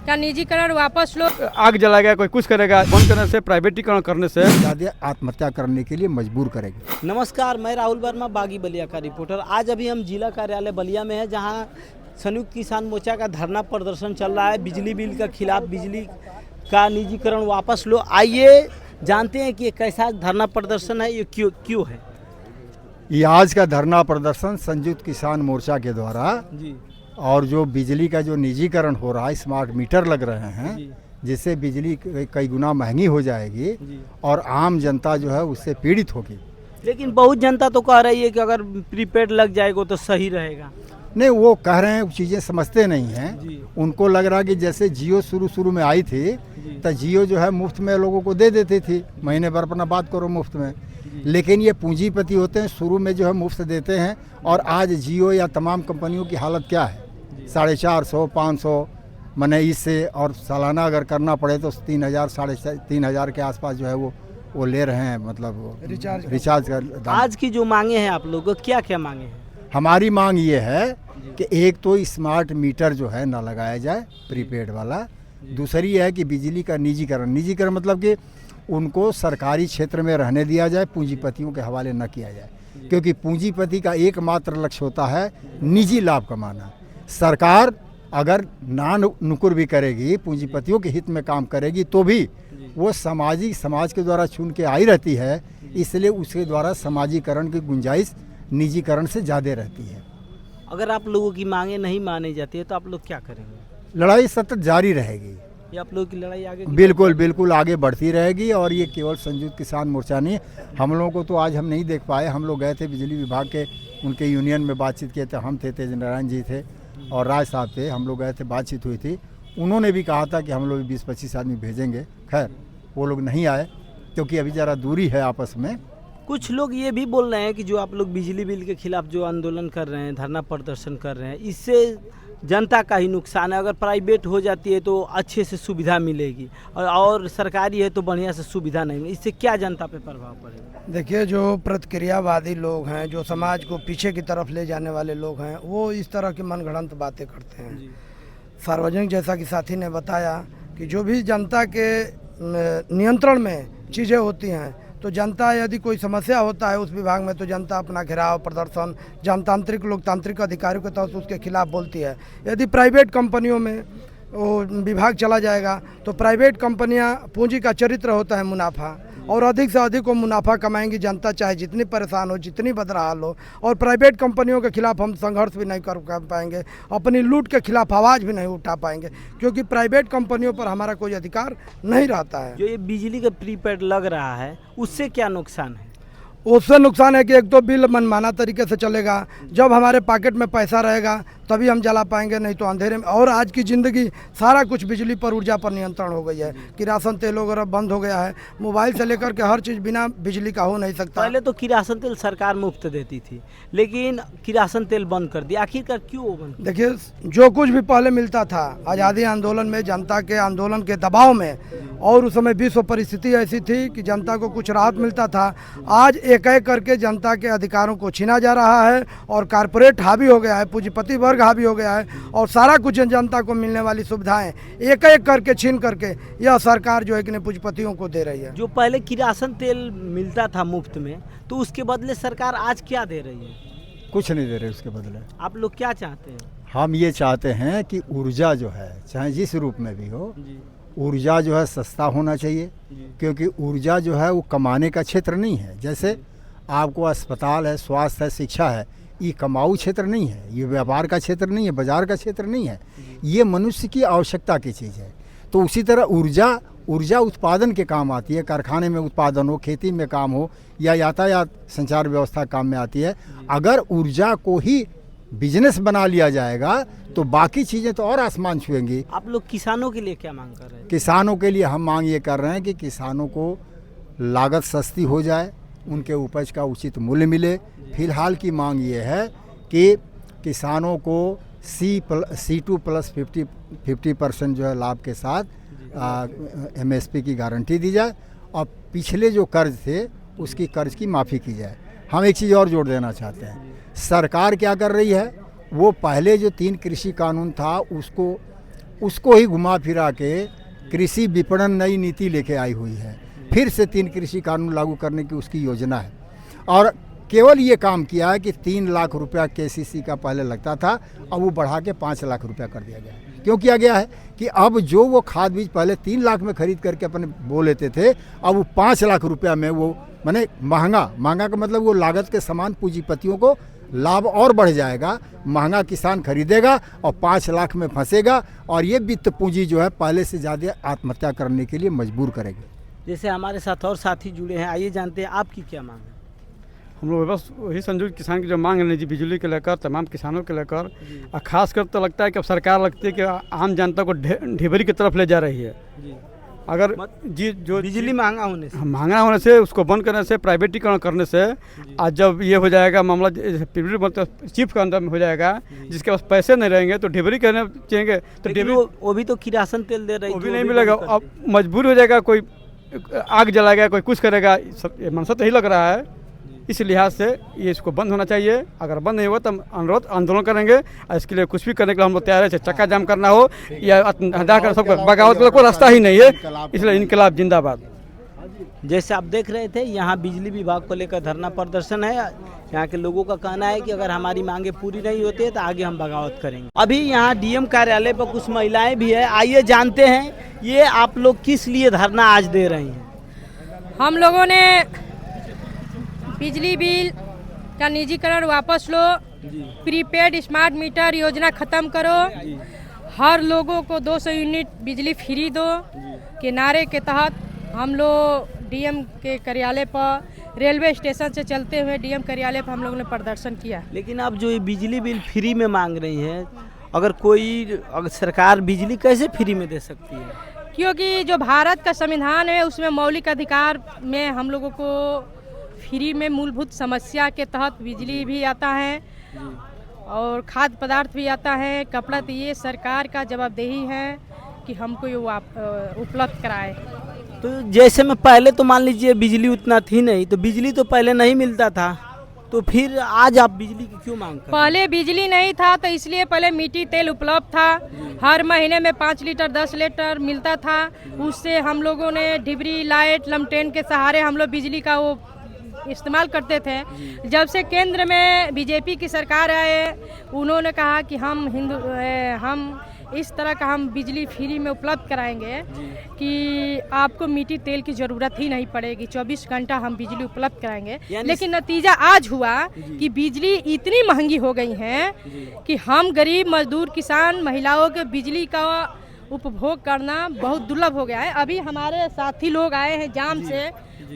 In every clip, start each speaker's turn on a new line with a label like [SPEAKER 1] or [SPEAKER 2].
[SPEAKER 1] का निजीकरण वापस लो।
[SPEAKER 2] आग जलाएगा, कोई कुछ करेगा, बंद करने से, प्राइवेटीकरण करने से
[SPEAKER 3] ज़्यादा आत्महत्या करने के लिए मजबूर करेगी।
[SPEAKER 4] नमस्कार, मैं राहुल वर्मा, बागी बलिया का रिपोर्टर। आज अभी हम जिला कार्यालय बलिया में हैं, जहां संयुक्त किसान मोर्चा का धरना प्रदर्शन चल रहा है। बिजली बिल के खिलाफ, बिजली का निजीकरण वापस लो। आइए जानते हैं कि ये कैसा धरना प्रदर्शन है, ये क्यों है।
[SPEAKER 3] ये आज का धरना प्रदर्शन संयुक्त किसान मोर्चा के द्वारा
[SPEAKER 4] जी
[SPEAKER 3] और जो बिजली का जो निजीकरण हो रहा है, स्मार्ट मीटर लग रहे हैं,
[SPEAKER 4] जी
[SPEAKER 3] जिससे बिजली कई गुना महंगी हो जाएगी
[SPEAKER 4] जी।
[SPEAKER 3] और आम जनता जो है उससे पीड़ित होगी।
[SPEAKER 4] लेकिन बहुत जनता तो कह रही है कि अगर प्रीपेड लग जाएगा तो सही रहेगा।
[SPEAKER 3] नहीं, वो कह रहे हैं, चीज़ें समझते नहीं हैं।
[SPEAKER 4] जी
[SPEAKER 3] उनको लग रहा है कि जैसे जियो शुरू में आई थी
[SPEAKER 4] जी
[SPEAKER 3] तो जियो जो है मुफ्त में लोगों को दे देती थी, महीने भर अपना बात करो मुफ्त में। लेकिन ये पूंजीपति होते हैं, शुरू में जो है मुफ्त देते हैं। और आज जियो या तमाम कंपनियों की हालत क्या है, 450, 500 मने इससे, और सालाना अगर करना पड़े तो 3000, 3500 के आसपास जो है वो ले रहे हैं, मतलब रिचार्ज का दाम।
[SPEAKER 4] आज की जो मांगे हैं आप लोगों को, क्या क्या मांगे हैं।
[SPEAKER 3] हमारी मांग ये है कि एक तो स्मार्ट मीटर जो है ना लगाया जाए, प्रीपेड वाला। दूसरी है कि बिजली का निजीकरण मतलब कि उनको सरकारी क्षेत्र में रहने दिया जाए, पूंजीपतियों के हवाले न किया जाए। क्योंकि पूंजीपति का एकमात्र लक्ष्य होता है निजी लाभ कमाना। सरकार अगर ना नुकुर भी करेगी, पूंजीपतियों के हित में काम करेगी, तो भी वो समाज के द्वारा चुन के आई रहती है। इसलिए उसके द्वारा समाजीकरण की गुंजाइश निजीकरण से ज़्यादा रहती है।
[SPEAKER 4] अगर आप लोगों की मांगे नहीं मानी जाती है तो आप लोग क्या करेंगे।
[SPEAKER 3] लड़ाई सतत जारी रहेगी।
[SPEAKER 4] ये आप लोगों की लड़ाई आगे
[SPEAKER 3] बिल्कुल आगे बढ़ती रहेगी। और ये केवल संयुक्त किसान मोर्चा नहीं, हम लोगों को तो आज हम नहीं देख पाए। हम लोग गए थे बिजली विभाग के, उनके यूनियन में बातचीत किए थे। हम थे, तेज नारायण जी थे और राज साहब थे। हम लोग गए थे, बातचीत हुई थी। उन्होंने भी कहा था कि हम लोग 20-25 आदमी भेजेंगे। खैर वो लोग नहीं आए क्योंकि अभी ज़रा दूरी है आपस में।
[SPEAKER 4] कुछ लोग ये भी बोल रहे हैं कि जो आप लोग बिजली बिल के खिलाफ जो आंदोलन कर रहे हैं, धरना प्रदर्शन कर रहे हैं, इससे जनता का ही नुकसान है। अगर प्राइवेट हो जाती है तो अच्छे से सुविधा मिलेगी, और सरकारी है तो बढ़िया से सुविधा नहीं मिलेगी। इससे क्या जनता पे प्रभाव पड़ेगा।
[SPEAKER 5] देखिए, जो प्रतिक्रियावादी लोग हैं, जो समाज को पीछे की तरफ ले जाने वाले लोग हैं, वो इस तरह की मनगढ़ंत बातें करते हैं। सार्वजनिक, जैसा कि साथी ने बताया, कि जो भी जनता के नियंत्रण में चीज़ें होती हैं, तो जनता यदि कोई समस्या होता है उस विभाग में, तो जनता अपना घेराव, प्रदर्शन, जनतांत्रिक लोकतांत्रिक अधिकारियों के तहत उसके खिलाफ बोलती है। यदि प्राइवेट कंपनियों में वो विभाग चला जाएगा तो प्राइवेट कंपनियां, पूंजी का चरित्र होता है मुनाफा, और अधिक से अधिक वो मुनाफा कमाएंगी। जनता चाहे जितनी परेशान हो, जितनी बदहाल हो, और प्राइवेट कंपनियों के खिलाफ हम संघर्ष भी नहीं कर पाएंगे, अपनी लूट के खिलाफ आवाज़ भी नहीं उठा पाएंगे, क्योंकि प्राइवेट कंपनियों पर हमारा कोई अधिकार नहीं रहता है।
[SPEAKER 4] जो ये बिजली का प्रीपेड लग रहा है, उससे क्या नुकसान है।
[SPEAKER 5] उससे नुकसान है कि एक तो बिल मनमाना तरीके से चलेगा। जब हमारे पॉकेट में पैसा रहेगा तभी हम जला पाएंगे, नहीं तो अंधेरे में। और आज की ज़िंदगी सारा कुछ बिजली पर, ऊर्जा पर नियंत्रण हो गई है। किरासन तेल वगैरह बंद हो गया है। मोबाइल से लेकर के हर चीज़ बिना बिजली का हो नहीं सकता।
[SPEAKER 4] पहले तो किरासन तेल सरकार मुफ्त देती थी, लेकिन किरासन तेल बंद कर दिया। आखिरकार क्यों वो बंद।
[SPEAKER 5] देखिए, जो कुछ भी पहले मिलता था आज़ादी आंदोलन में, जनता के आंदोलन के दबाव में, और उस समय विश्व परिस्थिति ऐसी थी कि जनता को कुछ राहत मिलता था। आज एक एक करके जनता के अधिकारों को छीना जा रहा है, और कारपोरेट हावी हो गया है, पूंजीपति वर्ग हावी हो गया है, और सारा कुछ जनता को मिलने वाली सुविधाएं एक एक करके छीन करके यह सरकार जो है कि पूंजीपतियों को दे रही है।
[SPEAKER 4] जो पहले किरासन तेल मिलता था मुफ्त में, तो उसके बदले सरकार आज क्या दे रही है।
[SPEAKER 3] कुछ नहीं दे रहे उसके बदले।
[SPEAKER 4] आप लोग क्या चाहते हैं।
[SPEAKER 3] हम ये चाहते हैं कि ऊर्जा जो है, चाहे जिस रूप में भी हो, ऊर्जा जो है सस्ता होना चाहिए। क्योंकि ऊर्जा जो है वो कमाने का क्षेत्र नहीं है। जैसे आपको अस्पताल है, स्वास्थ्य है, शिक्षा है, ये कमाऊ क्षेत्र नहीं है, ये व्यापार का क्षेत्र नहीं है, बाजार का क्षेत्र नहीं है, ये मनुष्य की आवश्यकता की चीज़ है। तो उसी तरह ऊर्जा उत्पादन के काम आती है। कारखाने में उत्पादन हो, खेती में काम हो, या यातायात संचार व्यवस्था काम में आती है। अगर ऊर्जा को ही बिजनेस बना लिया जाएगा तो बाकी चीज़ें तो और आसमान छुएंगी।
[SPEAKER 4] आप लोग किसानों के लिए क्या मांग कर रहे हैं।
[SPEAKER 3] किसानों के लिए हम मांग ये कर रहे हैं कि किसानों को लागत सस्ती हो जाए, उनके उपज का उचित मूल्य मिले। फिलहाल की मांग ये है कि किसानों को C2+50% जो है लाभ के साथ MSP की गारंटी दी जाए, और पिछले जो कर्ज थे उसकी कर्ज की माफ़ी की जाए। हम एक चीज़ और जोड़ देना चाहते हैं, सरकार क्या कर रही है, वो पहले जो 3 कृषि कानून था उसको उसको ही घुमा फिरा के कृषि विपणन नई नीति लेके आई हुई है। फिर से 3 कृषि कानून लागू करने की उसकी योजना है और केवल ये काम किया है कि 3 लाख रुपया KCC का पहले लगता था, अब वो बढ़ा के 5 लाख रुपया कर दिया गया है। क्यों किया गया है कि अब जो वो खाद बीज पहले 3 लाख में खरीद करके अपने बो लेते थे, अब वो 5 लाख रुपया में वो माने महंगा का मतलब वो लागत के समान पूंजीपतियों को लाभ और बढ़ जाएगा। महंगा किसान खरीदेगा और 5 लाख में फंसेगा और ये वित्त पूंजी जो है पहले से ज़्यादा आत्महत्या करने के लिए मजबूर करेगी।
[SPEAKER 4] जैसे हमारे साथ और साथी जुड़े हैं, आइए जानते हैं आपकी क्या मांग है।
[SPEAKER 2] हम लोग बस वही समझो किसान की जो मांग है जी, बिजली के लेकर तमाम किसानों के लेकर, और खासकर तो लगता है कि अब सरकार लगती है कि आम जनता को ढिबरी की तरफ ले जा रही है। अगर जी जो
[SPEAKER 4] बिजली महंगा होने
[SPEAKER 2] से उसको बंद करने से, प्राइवेटीकरण करने से, आज जब ये हो जाएगा मामला चीफ का अंदर में हो जाएगा, जिसके पास पैसे नहीं रहेंगे तो ढिबरी करने चाहिए तो ढिबरी
[SPEAKER 4] वो भी तो किरासन तेल दे रही है,
[SPEAKER 2] वो भी नहीं मिलेगा। अब मजबूर हो जाएगा, कोई आग जलाएगा, कोई कुछ करेगा, मनसा तो यही लग रहा है। इस लिहाज से ये इसको बंद होना चाहिए। अगर बंद नहीं हुआ तो हम अनुरोध आंदोलन करेंगे और इसके लिए कुछ भी करने के लिए हम लोग तैयार है, चाहे चक्का जाम करना हो या हटा कर सबको बगावत का कोई रास्ता ही नहीं है। इसलिए इनकलाब जिंदाबाद।
[SPEAKER 4] जैसे आप देख रहे थे, यहाँ बिजली विभाग को लेकर धरना प्रदर्शन है। यहाँ के लोगों का कहना है कि अगर हमारी मांगे पूरी नहीं होती है तो आगे हम बगावत करेंगे। अभी यहाँ DM कार्यालय पर कुछ महिलाएं भी है, आइए जानते हैं ये आप लोग किस लिए धरना आज दे रही हैं।
[SPEAKER 1] हम लोगों ने बिजली बिल का निजीकरण वापस लो, प्रीपेड स्मार्ट मीटर योजना खत्म करो, हर लोगों को 200 यूनिट बिजली फ्री दो के नारे के तहत हम लोग DM के कार्यालय पर, रेलवे स्टेशन से चलते हुए DM कार्यालय पर हम लोगों ने प्रदर्शन किया।
[SPEAKER 4] लेकिन अब जो ये बिजली बिल फ्री में मांग रही है, अगर सरकार बिजली कैसे फ्री में दे सकती है?
[SPEAKER 1] क्योंकि जो भारत का संविधान है उसमें मौलिक अधिकार में हम लोगों को फ्री में मूलभूत समस्या के तहत बिजली भी आता है और खाद्य पदार्थ भी आता है, कपड़ा। तो ये सरकार का जवाबदेही है कि हमको ये उपलब्ध कराए।
[SPEAKER 4] तो जैसे में पहले तो मान लीजिए बिजली उतना थी नहीं, तो बिजली तो पहले नहीं मिलता था, तो फिर आज आप बिजली की क्यों मांग कर रहे हैं?
[SPEAKER 1] पहले बिजली नहीं था तो इसलिए पहले मिट्टी तेल उपलब्ध था, हर महीने में 5 लीटर 10 लीटर मिलता था। उससे हम लोगों ने डिबरी लाइट लमटेन के सहारे हम लोग बिजली का वो इस्तेमाल करते थे। जब से केंद्र में BJP की सरकार आए, उन्होंने कहा कि हम इस तरह का हम बिजली फ्री में उपलब्ध कराएंगे कि आपको मिट्टी तेल की ज़रूरत ही नहीं पड़ेगी, 24 घंटा हम बिजली उपलब्ध कराएंगे। लेकिन नतीजा आज हुआ कि बिजली इतनी महंगी हो गई है कि हम गरीब मजदूर किसान महिलाओं के बिजली का उपभोग करना बहुत दुर्लभ हो गया है। अभी हमारे साथी लोग आए हैं जाम से,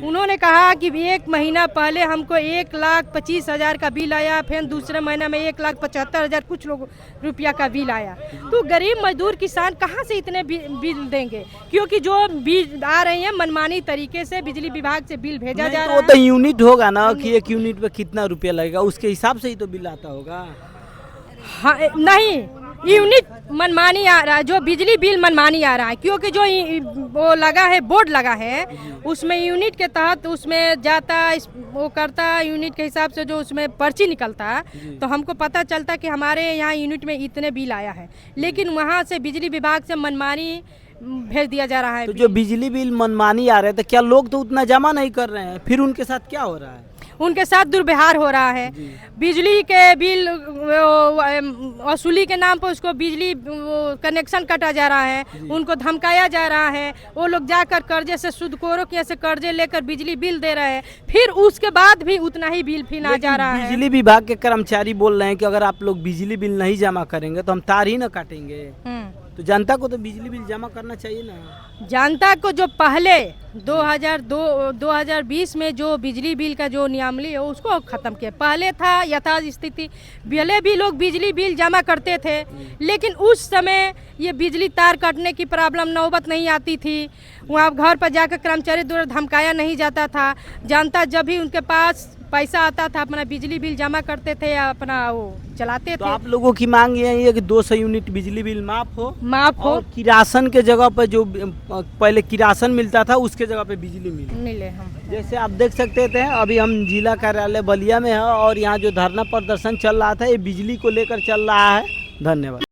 [SPEAKER 1] उन्होंने कहा कि 1 महीना पहले हमको 1,25,000 का बिल आया, फिर दूसरे महीना में 1,75,000 कुछ लोग रुपया का बिल आया। तो गरीब मजदूर किसान कहाँ से इतने बिल देंगे? क्योंकि जो बिल आ रही है मनमानी तरीके से बिजली विभाग से बिल भेजा जा रहा है।
[SPEAKER 4] तो यूनिट होगा ना कि 1 यूनिट पे कितना रुपया लगेगा, उसके हिसाब से ही तो बिल आता होगा।
[SPEAKER 1] हाँ, नहीं, यूनिट मनमानी आ रहा है, जो बिजली बिल मनमानी आ रहा है। क्योंकि जो वो लगा है, बोर्ड लगा है, उसमें यूनिट के तहत उसमें जाता, वो करता यूनिट के हिसाब से, जो उसमें पर्ची निकलता तो हमको पता चलता कि हमारे यहाँ यूनिट में इतने बिल आया है। लेकिन वहाँ से बिजली विभाग से मनमानी भेज दिया जा रहा है।
[SPEAKER 4] तो जो बिजली बिल मनमानी आ रहे हैं, तो क्या लोग तो उतना जमा नहीं कर रहे हैं, फिर उनके साथ क्या हो रहा है?
[SPEAKER 1] उनके साथ दुर्व्यवहार हो रहा है। बिजली के बिल वसूली के नाम पर उसको बिजली कनेक्शन काटा जा रहा है, उनको धमकाया जा रहा है। वो लोग जाकर कर्जे से सूदखोरों के से कर्जे लेकर बिजली बिल दे रहे हैं, फिर उसके बाद भी उतना ही बिल फिर आ जा रहा है।
[SPEAKER 4] बिजली विभाग के कर्मचारी बोल रहे हैं कि अगर आप लोग बिजली बिल नहीं जमा करेंगे तो हम तार ही न काटेंगे। तो जनता को तो बिजली बिल जमा करना चाहिए ना।
[SPEAKER 1] जनता को जो पहले 2020 में जो बिजली बिल का जो नियमावली है उसको खत्म किया। पहले था यथार्थ स्थिति, पहले भी लोग बिजली बिल जमा करते थे, लेकिन उस समय ये बिजली तार कटने की प्रॉब्लम नौबत नहीं आती थी। वहाँ घर पर जाकर कर्मचारी द्वारा धमकाया नहीं जाता था। जनता जब भी उनके पास पैसा आता था अपना बिजली बिल जमा करते थे या अपना वो चलाते
[SPEAKER 4] तो
[SPEAKER 1] थे।
[SPEAKER 4] आप लोगों की मांग ये है कि 200 यूनिट बिजली बिल माफ हो
[SPEAKER 1] और
[SPEAKER 4] किरासन के जगह पर जो पहले किरासन मिलता था उसके जगह पे बिजली
[SPEAKER 1] मिले। हम
[SPEAKER 4] जैसे आप देख सकते थे, अभी हम जिला कार्यालय बलिया में है और यहाँ जो धरना प्रदर्शन चल रहा था ये बिजली को लेकर चल रहा है। धन्यवाद।